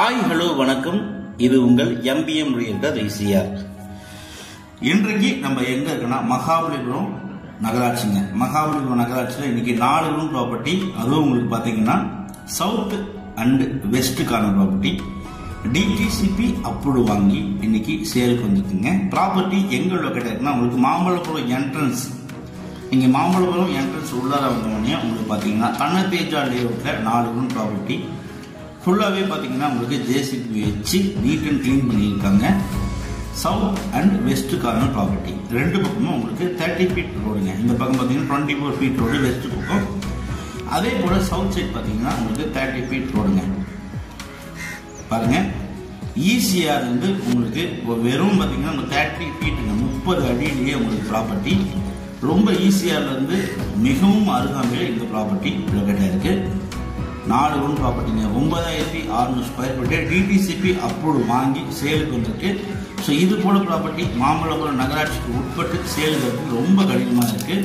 Hi hello வணக்கம். இது உங்கள் MBM ரியல்டர் ICR. இன்றைக்கு நம்ம எங்க இருக்குன்னா மகாபலிபுரம் நகராட்சிங்க. மகாபலிபுரம் நகராட்சியில் இன்னைக்கு 4 ரூம் ப்ராப்பர்ட்டி, அதுவும் உங்களுக்கு பாத்தீங்கன்னா சவுத் அண்ட் வெஸ்டுக்கான ப்ராப்பர்ட்டி DTCP அப்ரூவ் வாங்கி இன்னைக்கு சேலுக்கு வந்துருக்குங்க. ப்ராப்பர்ட்டி எங்க லொக்கேட் இருக்குன்னா உங்களுக்கு மாம்பழப்புரம் என்ட்ரன்ஸ். நீங்க மாம்பழப்புரம் என்ட்ரன்ஸ் உள்ளார வந்தோடனே உங்களுக்கு பாத்தீங்கன்னா கண்ணத்தேஜா லேஅவுட்ல 4 ரூம் ப்ராப்பர்ட்டி ஃபுல்லாகவே பார்த்தீங்கன்னா உங்களுக்கு JCB வச்சு நீட் அண்ட் க்ளீன் பண்ணியிருக்காங்க. South and west corner property ரெண்டு பக்கமும் உங்களுக்கு 30 ஃபீட் ரோடுங்க. இந்த பக்கம் பார்த்தீங்கன்னா 24 ஃபீட் ரோடு வெஸ்ட் பக்கம். அதே போல் சவுத் சைட் பார்த்தீங்கன்னா உங்களுக்கு 30 ஃபீட் ரோடுங்க. பாருங்க, ஈஸியாக இருந்து உங்களுக்கு வெறும் பார்த்தீங்கன்னா 30 ஃபீட்டுங்க, 30 அடியிலேயே உங்களுக்கு ப்ராப்பர்ட்டி ரொம்ப ஈஸியாக இருந்து மிகவும் அருகாமையில் இந்த ப்ராப்பர்ட்டி லொக்கேட் ஆயிருக்கு. 4 ரூம் ப்ராப்பர்ட்டிங்க, 9600 ஸ்கொயர் ஃபீட் DTCP அப்ரூவ் வாங்கி சேலுக்கு வந்திருக்கு. ஸோ இது போல ப்ராப்பர்ட்டி மாமல்லபுரம் நகராட்சிக்கு உட்பட்டு சேலுக்கு ரொம்ப கடினமாக இருக்கு.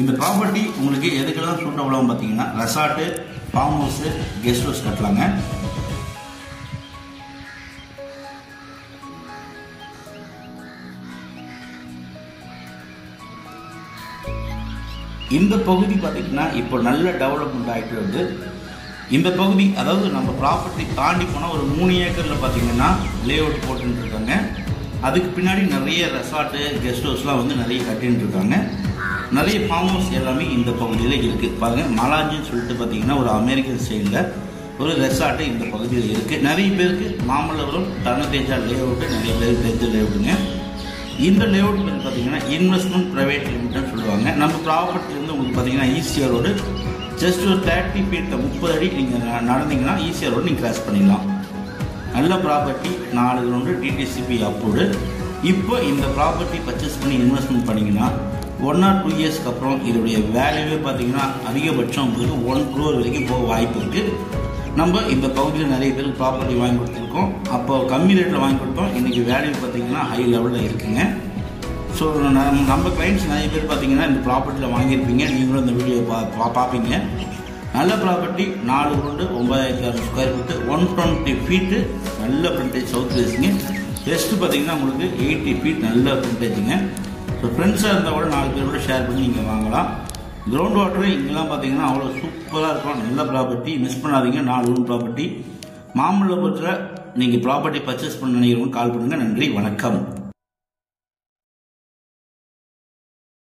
இந்த ப்ராப்பர்ட்டி உங்களுக்கு எதுக்கெல்லாம் சூட்டபுளாக பார்த்தீங்கன்னா resort, farm house, guest house கட்டலாங்க. இந்த பகுதி பார்த்தீங்கன்னா இப்போ நல்ல டெவலப்மெண்ட் ஆகிட்டு வருது. இந்த பகுதி அதாவது நம்ம ப்ராப்பர்ட்டி தாண்டி போனால் ஒரு 3 ஏக்கரில் பார்த்தீங்கன்னா லே அவுட் போட்டுன்னு இருக்காங்க. அதுக்கு பின்னாடி நிறைய ரெசார்ட்டு, கெஸ்ட் ஹவுஸ்லாம் வந்து நிறைய கட்டின்னு இருக்காங்க. நிறைய ஃபார்ம் ஹவுஸ் எல்லாமே இந்த பகுதியில் இருக்குது. பாருங்கள், மலாஜின்னு சொல்லிட்டு பார்த்தீங்கன்னா ஒரு அமெரிக்கன் ஸ்டைலில் ஒரு ரெசார்ட்டு இந்த பகுதியில் இருக்குது. நிறைய பேருக்கு மாமல்லபுரம் கண்ணத்தேஜா லே அவுட்டு நிறைய பேருக்கு தெரிஞ்ச லே அவுட்டுங்க. இந்த லேஅவுட் வந்து பார்த்தீங்கன்னா இன்வெஸ்ட்மெண்ட் ப்ரைவேட் லிமிட்னு சொல்லுவாங்க. நம்ம ப்ராப்பர்ட்டிலேருந்து உங்களுக்கு பார்த்தீங்கன்னா ஈசிஆர் ரோடு ஜஸ்ட் ஒரு 30 ஃபீட் 30 அடி நீங்கள் நடந்தீங்கன்னா ஈசிஆர் ரோடு நீங்கள் கிராஸ் பண்ணிடலாம். நல்ல ப்ராப்பர்ட்டி, 4 ரவுண்டு DTCP அப்ரூவ்டு. இப்போ இந்த ப்ராப்பர்ட்டி பர்ச்சேஸ் பண்ணி இன்வெஸ்ட்மெண்ட் பண்ணிங்கன்னா 1 or 2 இயர்ஸ்க்கு அப்புறம் இதோடைய வேல்யூவே பார்த்தீங்கன்னா அதிகபட்சம் உங்களுக்கு 1 crore வரைக்கும் போக வாய்ப்பு இருக்குது. நம்ம இந்த பகுதியில் நிறைய பேருக்கு ப்ராப்பர்ட்டி வாங்கி கொடுத்துருக்கோம். அப்போ கம்மி ரேட்டில் வாங்கி கொடுத்தோம். இன்றைக்கி வேல்யூ பார்த்தீங்கன்னா ஹை லெவலில் இருக்குங்க. ஸோ நம்ம கிளைண்ட்ஸ் நிறைய பேர் பார்த்தீங்கன்னா இந்த ப்ராப்பர்ட்டியில் வாங்கியிருப்பீங்க. நீங்களும் இந்த வீடியோ பார்ப்பீங்க. நல்ல ப்ராப்பர்ட்டி, 4 ரூண்டு 9600 ஸ்கொயர் ஃபீட்டு, 120 ஃபீட்டு, நல்ல ஃப்ரண்டேஜ் சவுத் ஃபேஸிங்க. வெஸ்ட்டு பார்த்தீங்கன்னா உங்களுக்கு 80 ஃபீட் நல்ல ஃப்ரண்டேஜுங்க. ஸோ ஃப்ரெண்ட்ஸாக இருந்தால் கூட 4 பேர் கூட ஷேர் பண்ணி நீங்கள் வாங்கலாம். கிரவுண்ட் வாட்டரு இங்கெல்லாம் பார்த்தீங்கன்னா அவ்வளோ சூப்பராக இருக்கும். நல்ல ப்ராப்பர்ட்டி, மிஸ் பண்ணாதீங்க. 4 ரூம் ப்ராப்பர்ட்டி மாமல்லபுரத்தில் நீங்கள் ப்ராப்பர்ட்டி பர்ச்சேஸ் பண்ண நினைக்கிறவங்க கால் பண்ணுங்கள். நன்றி, வணக்கம்.